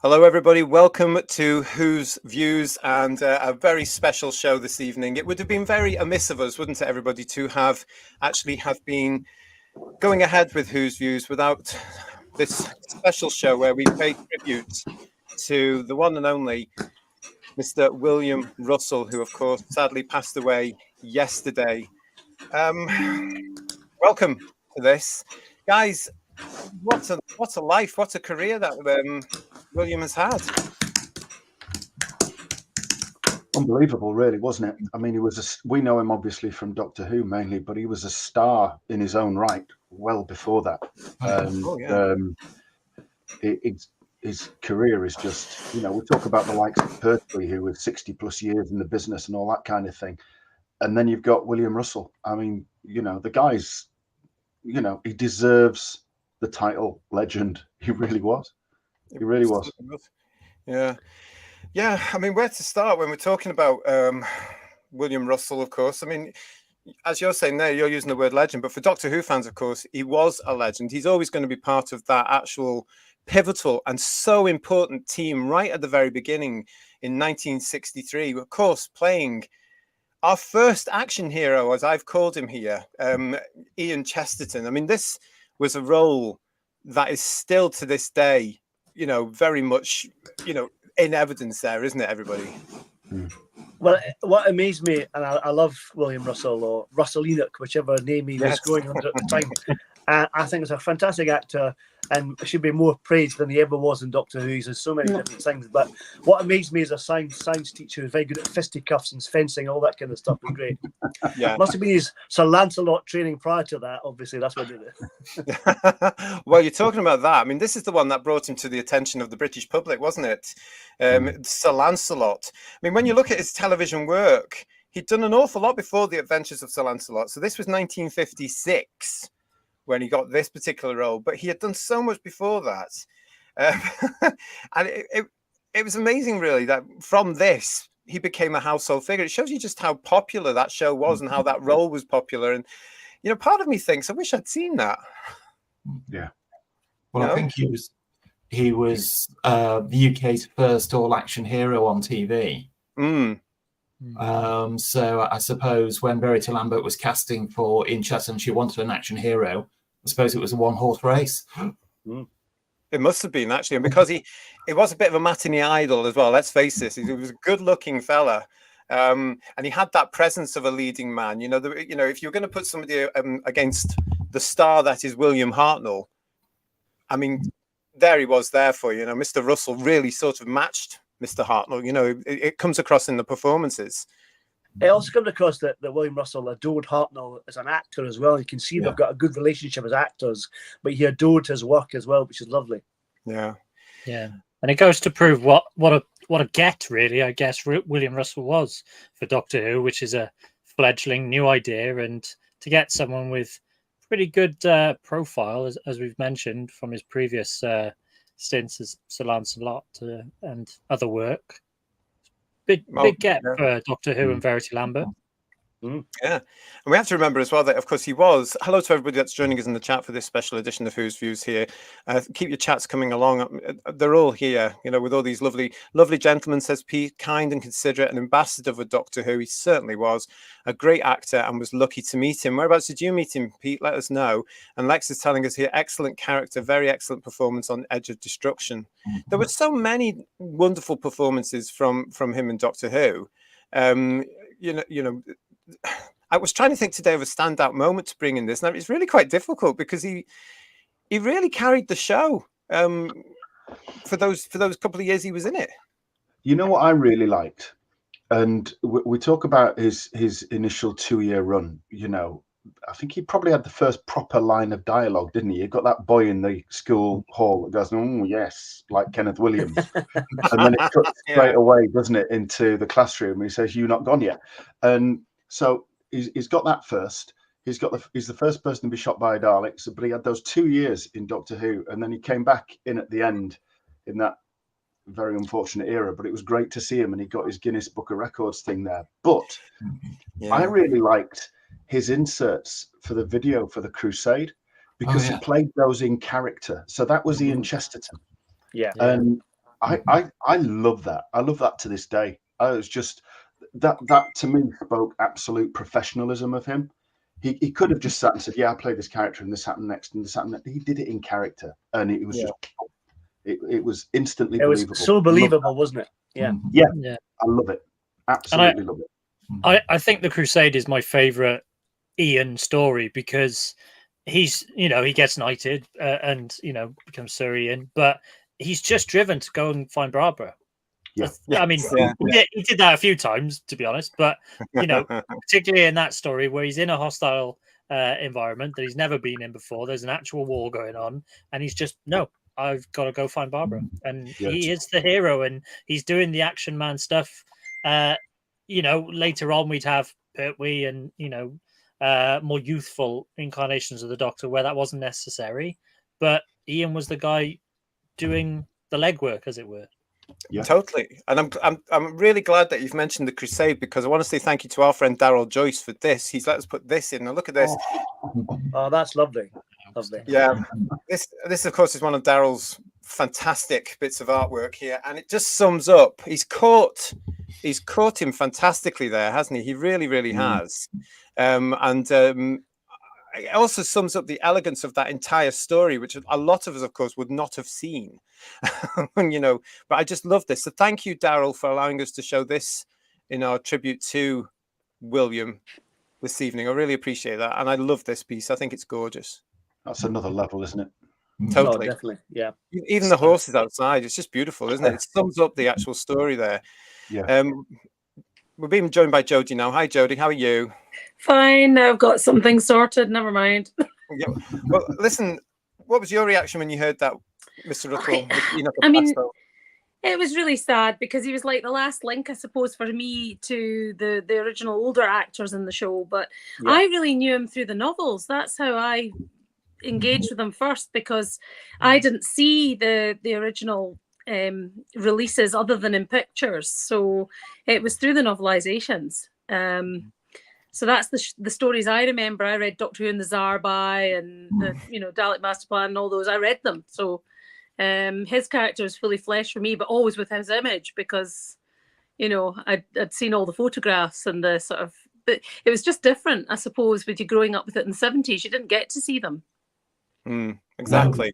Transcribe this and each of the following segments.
Hello, everybody. Welcome to Who's Views and a very special show this evening. It would have been very amiss of us, wouldn't it, everybody, to have been going ahead with Who's Views without this special show where we pay tribute to the one and only Mr. William Russell, who, of course, sadly passed away yesterday. Welcome to this, guys. What a life! What a career that William has had. Unbelievable, really, wasn't it? I mean, we know him obviously from Doctor Who mainly, but he was a star in his own right well before that. His career is just, we talk about the likes of Pertwee, who was 60 plus years in the business and all that kind of thing. And then you've got William Russell. I mean, the guy's, he deserves the title legend. He really was. He really was. Yeah. I mean, where to start when we're talking about William Russell, of course. I mean, as you're saying there, you're using the word legend, but for Doctor Who fans, of course, he was a legend. He's always going to be part of that actual pivotal and so important team right at the very beginning in 1963, of course, playing our first action hero, as I've called him here, Ian Chesterton. I mean, this was a role that is still to this day, very much, in evidence there, isn't it, everybody? Well, what amazed me, and I love William Russell, or Russell Enoch, whichever name he was going under at the time. I think he's a fantastic actor and should be more praised than he ever was in Doctor Who. He's in so many different things. But what amazed me is a science teacher who's very good at fisticuffs and fencing, all that kind of stuff. Was great. Yeah, must have been his Sir Lancelot training prior to that. Obviously, that's what did it. Well, you're talking about that. I mean, this is the one that brought him to the attention of the British public, wasn't it? Sir Lancelot. I mean, when you look at his television work, he'd done an awful lot before the Adventures of Sir Lancelot. So this was 1956. When he got this particular role, but he had done so much before that. And it was amazing, really, that from this, he became a household figure. It shows you just how popular that show was and how that role was popular. And, part of me thinks, I wish I'd seen that. Yeah. Well, I think he was the UK's first all-action hero on TV. So I suppose when Verity Lambert was casting for Ian Chesterton, she wanted an action hero. I suppose it was a one-horse race. It must have been, actually, and because he was a bit of a matinee idol as well. Let's face this, he was a good-looking fella, and he had that presence of a leading man. If you're going to put somebody against the star that is William Hartnell, I mean, there he was there for you. Mr. Russell really sort of matched Mr. Hartnell. It comes across in the performances. It also comes across that William Russell adored Hartnell as an actor as well. You can see they've got a good relationship as actors, but he adored his work as well, which is lovely. Yeah. And it goes to prove what a get, really, I guess, William Russell was for Doctor Who, which is a fledgling new idea, and to get someone with pretty good profile, as we've mentioned from his previous stints as Sir Lancelot and other work. Big get for Doctor Who and Verity Lambert. Yeah, and we have to remember as well that, of course, he was. Hello to everybody that's joining us in the chat for this special edition of Who's Views here. Keep your chats coming along. They're all here, with all these lovely gentlemen, says Pete, kind and considerate, an ambassador for Doctor Who. He certainly was a great actor and was lucky to meet him. Whereabouts did you meet him, Pete? Let us know. And Lex is telling us here, excellent character, very excellent performance on Edge of Destruction. There were so many wonderful performances from him in Doctor Who. I was trying to think today of a standout moment to bring in this. Now, it's really quite difficult because he really carried the show for those couple of years he was in it. You know what I really liked, and we talk about his initial 2-year run. I think he probably had the first proper line of dialogue, didn't he? You got that boy in the school hall that goes, "Oh yes," like Kenneth Williams, and then it cuts straight away, doesn't it, into the classroom? And he says, "You're not gone yet," and so he's got that first. He's the first person to be shot by a Dalek. So, but he had those 2 years in Doctor Who, and then he came back in at the end in that very unfortunate era. But it was great to see him, and he got his Guinness Book of Records thing there. But I really liked his inserts for the video for the Crusade because he played those in character. So that was Ian Chesterton. Yeah. And I love that. I love that to this day. I was just that to me spoke absolute professionalism of him. He could have just sat and said, "Yeah, I played this character, and this happened next, and this happened next." He did it in character, and it was just it was instantly believable. Was so believable, wasn't it? Yeah, yeah. I love it. Absolutely love it. I think The Crusade is my favorite Ian story because he's, you know, he gets knighted and, you know, becomes Sir Ian, but he's just driven to go and find Barbara. Yeah. I mean, he did that a few times, to be honest, but, you know, particularly in that story where he's in a hostile environment that he's never been in before, there's an actual war going on, and he's just, no, I've got to go find Barbara. And he is the hero, and he's doing the action man stuff. You know, later on we'd have Pertwee and, you know, more youthful incarnations of the Doctor where that wasn't necessary, but Ian was the guy doing the legwork, as it were. Yeah, totally. And I'm really glad that you've mentioned The Crusade, because I want to say thank you to our friend Daryl Joyce for this. He's let us put this in. Now look at this. Oh, that's lovely. Lovely. Yeah, this of course is one of Daryl's fantastic bits of artwork here, and it just sums up. He's caught him fantastically there, hasn't he? He really has. It also sums up the elegance of that entire story, which a lot of us, of course, would not have seen. You know, but I just love this. So thank you, Daryl, for allowing us to show this in our tribute to William this evening. I really appreciate that, and I love this piece. I think it's gorgeous. That's another level, isn't it? Totally. Oh, definitely. Yeah. Even the horses outside, it's just beautiful, isn't it? It sums up the actual story there. Yeah. We're being joined by Jodie now. Hi, Jodie. How are you? Fine. I've got something sorted. Never mind. Yeah. Well, listen, what was your reaction when you heard that, Mr. Russell? I mean, it was really sad because he was like the last link, I suppose, for me to the original older actors in the show. But I really knew him through the novels. That's how I engaged with him first, because I didn't see the original releases other than in pictures. So it was through the novelizations. So that's the stories I remember. I read Doctor Who and the Zarbai and the, you know, Dalek Master Plan and all those. I read them. So his character is fully fleshed for me, but always with his image, because, you know, I'd seen all the photographs and the sort of, but it was just different, I suppose, with you growing up with it in the 70s. You didn't get to see them. Exactly.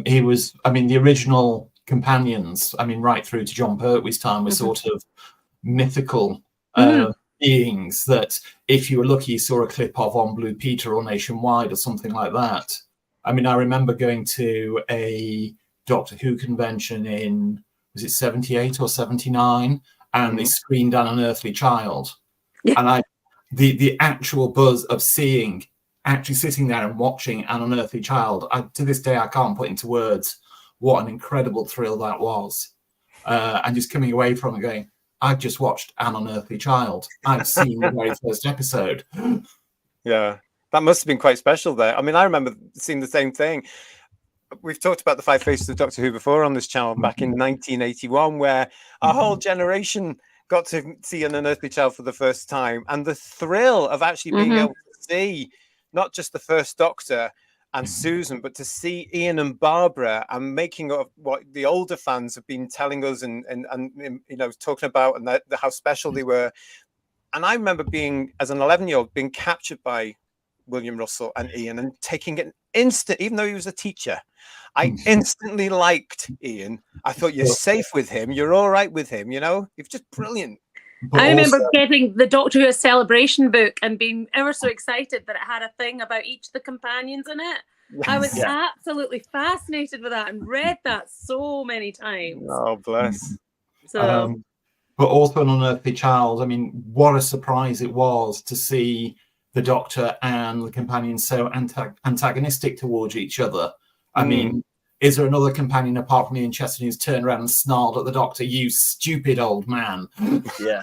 He was, I mean, the original companions, I mean, right through to John Pertwee's time, were sort of mythical beings that, if you were lucky, you saw a clip of on Blue Peter or Nationwide or something like that. I mean, I remember going to a Doctor Who convention in, was it 78 or 79? And they screened An Unearthly Child. And the actual buzz of actually sitting there and watching An Unearthly Child, to this day, I can't put into words what an incredible thrill that was. And just coming away from it going, I've just watched An Unearthly Child. I've seen the very first episode. Yeah, that must have been quite special there. I mean, I remember seeing the same thing. We've talked about the Five Faces of Doctor Who before on this channel back in 1981, where a whole generation got to see An Unearthly Child for the first time. And the thrill of actually being able to see not just the first Doctor and Susan, but to see Ian and Barbara and making of what the older fans have been telling us and you know, talking about, and how special they were. And I remember being, as an 11-year-old, being captured by William Russell and Ian and taking an instant, even though he was a teacher, I instantly liked Ian. I thought, you're safe with him. You're all right with him. You know, he's just brilliant. But I remember getting the Doctor Who celebration book and being ever so excited that it had a thing about each of the companions in it. Yes. I was absolutely fascinated with that and read that so many times. Oh, bless. So, but also An Unearthly Child, I mean, what a surprise it was to see the Doctor and the companions so antagonistic towards each other. I mean, is there another companion apart from Ian Chesterton who's turned around and snarled at the Doctor, "You stupid old man"? Yeah.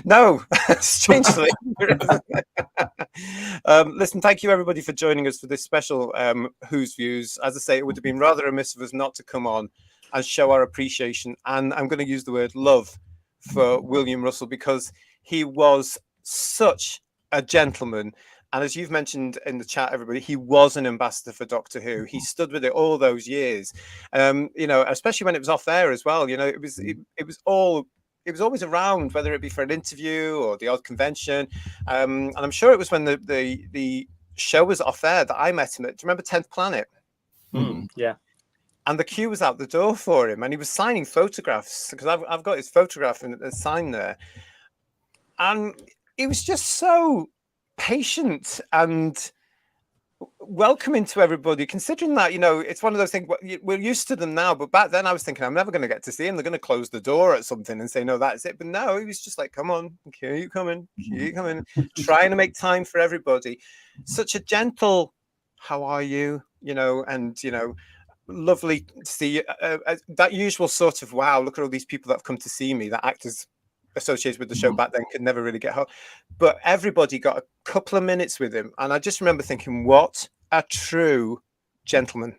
No, strangely. Listen, thank you everybody for joining us for this special Who's Views. As I say, it would have been rather remiss of us not to come on and show our appreciation, and I'm going to use the word love, for William Russell, because he was such a gentleman And as you've mentioned in the chat, everybody, he was an ambassador for Doctor Who. He stood with it all those years, you know, especially when it was off air as well. You know, it was always around, whether it be for an interview or the odd convention. And I'm sure it was when the show was off air that I met him at. Do you remember 10th Planet? Yeah. And the queue was out the door for him, and he was signing photographs, because I've got his photograph and a sign there. And he was just so patient and welcoming to everybody, considering that, you know, it's one of those things, we're used to them now, but back then I was thinking, I'm never going to get to see him. They're going to close the door at something and say, no, that's it. But no, he was just like, come on, keep coming, trying to make time for everybody. Such a gentle, how are you? You know, and, you know, lovely to see that usual sort of, wow, look at all these people that have come to see me, that actors associated with the show back then could never really get home, but everybody got a couple of minutes with him, and I just remember thinking, what a true gentleman.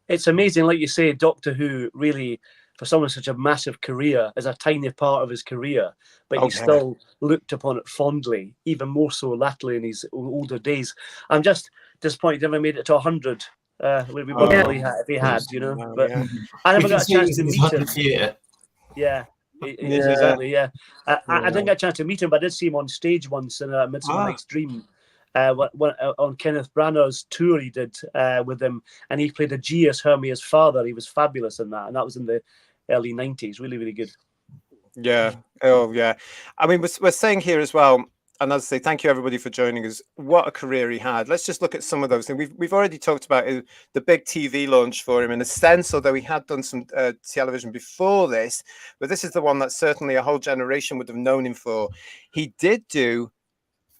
It's amazing, like you say, Doctor Who really, for someone with such a massive career, is a tiny part of his career, but he still looked upon it fondly, even more so latterly in his older days. I'm just disappointed he never made it to 100. Would be wonderful if he had, you know. But I never got a chance to meet him. Yeah. Exactly, yeah. I didn't get a chance to meet him, but I did see him on stage once in a Midsummer Night's Dream. On Kenneth Branagh's tour he did with him, and he played a G as Hermia's father. He was fabulous in that, and that was in the early 90s. Really, really good. Yeah. Oh, yeah. I mean, we're saying here as well, and as I say, thank you everybody for joining us. What a career he had. Let's just look at some of those things. We've already talked about the big TV launch for him in a sense, although he had done some television before this, but this is the one that certainly a whole generation would have known him for. He did do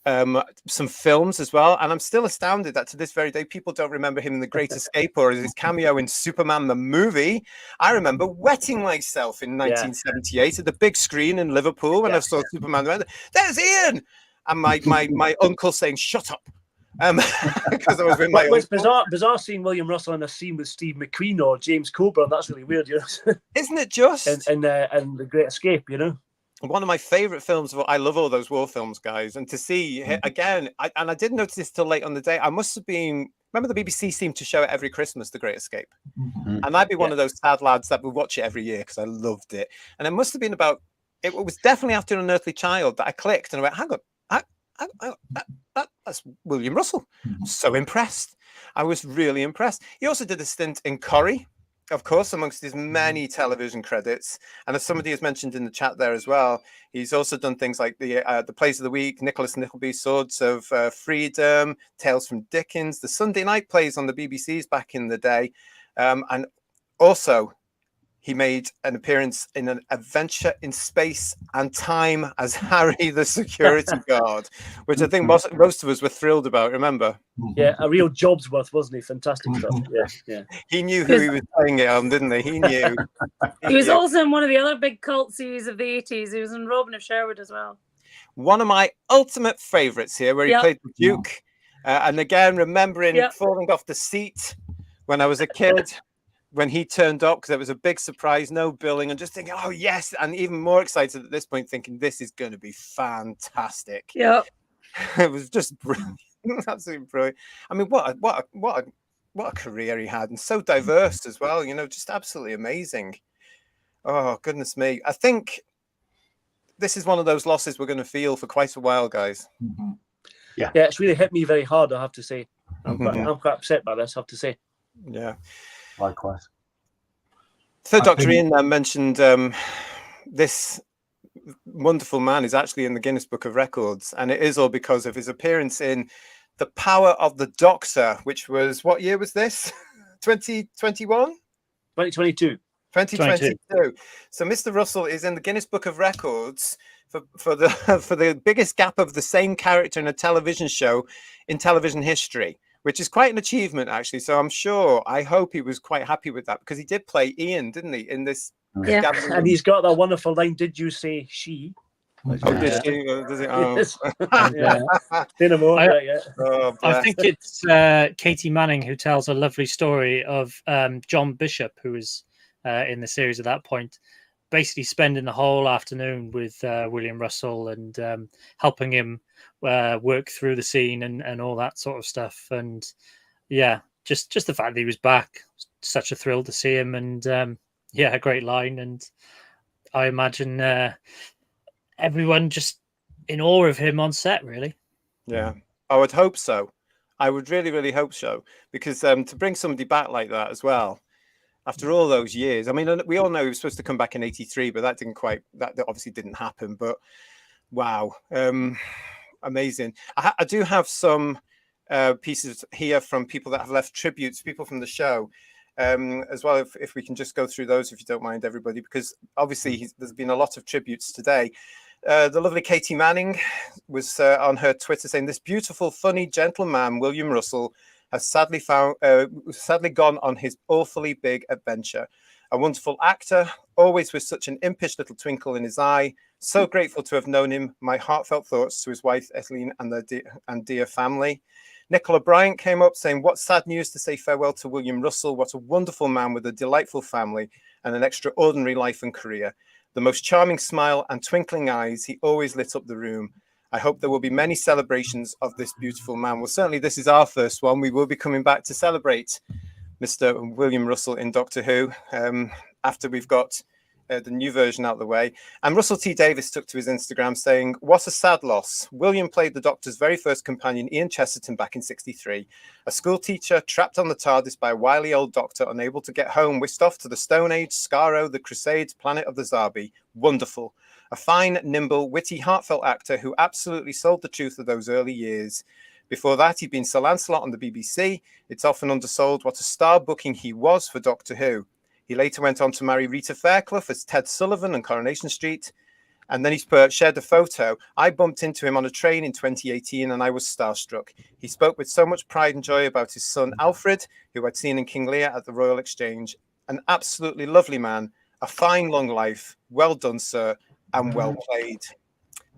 some films as well, and I'm still astounded that to this very day people don't remember him in The Great Escape or his cameo in Superman the movie. I remember wetting myself in 1978 at the big screen in Liverpool when I saw Superman. There's Ian! And my uncle saying, shut up. Because I was with my uncle. It's bizarre seeing William Russell in a scene with Steve McQueen or James Coburn. That's really weird, you know. Isn't it just? And The Great Escape, you know. One of my favorite films. I love all those war films, guys. And to see again, I didn't notice this till late on the day. I must have been. Remember, the BBC seemed to show it every Christmas, The Great Escape, and I'd be one of those sad lads that would watch it every year because I loved it. And it must have been about. It was definitely after An Unearthly Child that I clicked and I went, hang on. That's William Russell. So impressed. I was really impressed. He also did a stint in Corrie, of course, amongst his many television credits. And as somebody has mentioned in the chat there as well, he's also done things like the Plays of the Week, Nicholas Nickleby, Swords of Freedom, Tales from Dickens, the Sunday night plays on the BBC's back in the day. And also, he made an appearance in An Adventure in Space and Time as Harry the security guard, which I think most of us were thrilled about, remember? Yeah, a real job's worth, wasn't he? Fantastic stuff. Yeah. He knew who he was playing it on, didn't he? He knew. He was also in one of the other big cult series of the 80s. He was in Robin of Sherwood as well. One of my ultimate favourites here, where he played the Duke. And again, remembering falling off the seat when I was a kid. When he turned up, because it was a big surprise, no billing, and just thinking, oh yes, and even more excited at this point, thinking this is going to be fantastic. Yeah, it was just brilliant, absolutely brilliant. I mean, what a career he had, and so diverse as well. You know, just absolutely amazing. Oh goodness me, I think this is one of those losses we're going to feel for quite a while, guys. Yeah, it's really hit me very hard, I have to say. I'm quite upset by this, I have to say. Yeah. Likewise. So Dr. Ian mentioned this wonderful man is actually in the Guinness Book of Records, and it is all because of his appearance in The Power of the Doctor, which was, what year was this? 2021? 2022. 2022. So Mr. Russell is in the Guinness Book of Records for the biggest gap of the same character in a television show in television history, which is quite an achievement, actually. So I hope he was quite happy with that, because he did play Ian, didn't he, in this? Yeah. And he's got that wonderful line, did you say she? Oh, did she? Does it? Oh. I think it's Katie Manning who tells a lovely story of John Bishop, who was in the series at that point. basically spending the whole afternoon with William Russell and helping him work through the scene and all that sort of stuff. And yeah, just the fact that he was back, such a thrill to see him. And yeah, a great line. And I imagine everyone just in awe of him on set, really. Yeah, I would hope so. I would really, really hope so, because to bring somebody back like that as well, after all those years, I mean, we all know he was supposed to come back in '83, but that obviously didn't happen. But wow, amazing. I do have some pieces here from people that have left tributes, people from the show, as well. If we can just go through those, if you don't mind, everybody, because obviously there's been a lot of tributes today. The lovely Katie Manning was on her Twitter saying, "This beautiful, funny, gentle man, William Russell, has sadly gone on his awfully big adventure. A wonderful actor, always with such an impish little twinkle in his eye. So grateful to have known him. My heartfelt thoughts to his wife, Etheline, and dear family." Nicola Bryant came up saying, "What sad news to say farewell to William Russell. What a wonderful man with a delightful family and an extraordinary life and career. The most charming smile and twinkling eyes, he always lit up the room. I hope there will be many celebrations of this beautiful man." Well, certainly this is our first one. We will be coming back to celebrate Mr. William Russell in Doctor Who after we've got the new version out of the way. And Russell T. Davis took to his Instagram saying, "What a sad loss. William played the Doctor's very first companion, Ian Chesterton, back in '63. A school teacher trapped on the TARDIS by a wily old doctor, unable to get home, whisked off to the Stone Age, Skaro, the Crusades, planet of the Zarbi. Wonderful. A fine, nimble, witty, heartfelt actor who absolutely sold the truth of those early years. Before that, he'd been Sir Lancelot on the BBC. It's often undersold what a star booking he was for Doctor Who. He later went on to marry Rita Fairclough as Ted Sullivan on Coronation Street. And then he's shared a photo. I bumped into him on a train in 2018 and I was starstruck. He spoke with so much pride and joy about his son, Alfred, who I'd seen in King Lear at the Royal Exchange. An absolutely lovely man, a fine long life. Well done, sir, and well played."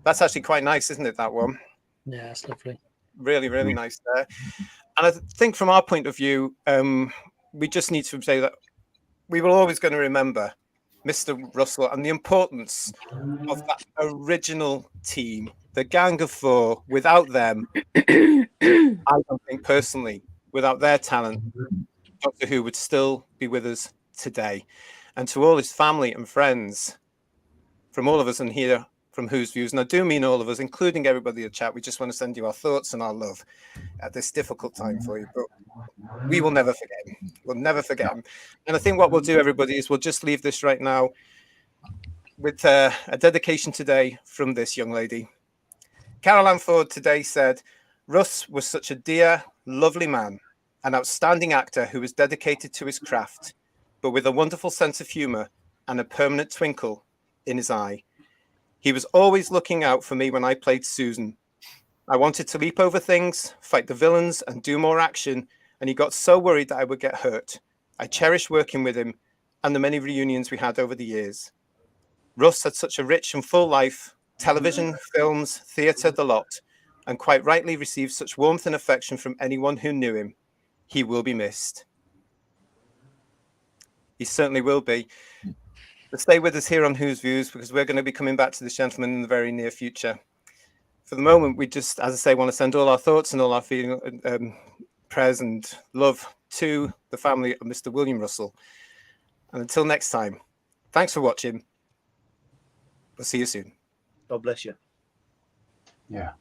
That's actually quite nice, isn't it, that one? Yeah, it's lovely. Really, really nice there. And I think from our point of view, we just need to say that we were always going to remember Mr. Russell and the importance of that original team, the Gang of Four. Without them, I don't think personally, without their talent, Doctor Who would still be with us today. And to all his family and friends, from all of us in here, from Who's Views, and I do mean all of us, including everybody in the chat, we just want to send you our thoughts and our love at this difficult time for you. But we will never forget him. We'll never forget him. And I think what we'll do, everybody, is we'll just leave this right now with a dedication today from this young lady. Carol Ann Ford today said, "Russ was such a dear, lovely man, an outstanding actor who was dedicated to his craft, but with a wonderful sense of humor and a permanent twinkle in his eye. He was always looking out for me when I played Susan. I wanted to leap over things, fight the villains, and do more action, and he got so worried that I would get hurt. I cherish working with him and the many reunions we had over the years. Russ had such a rich and full life, television, films, theatre, the lot, and quite rightly received such warmth and affection from anyone who knew him. He will be missed." He certainly will be. But stay with us here on Who's Views, because we're going to be coming back to this gentleman in the very near future. For the moment, we just, as I say, want to send all our thoughts and all our prayers and love to the family of Mr. William Russell. And until next time, thanks for watching. We'll see you soon. God bless you. Yeah.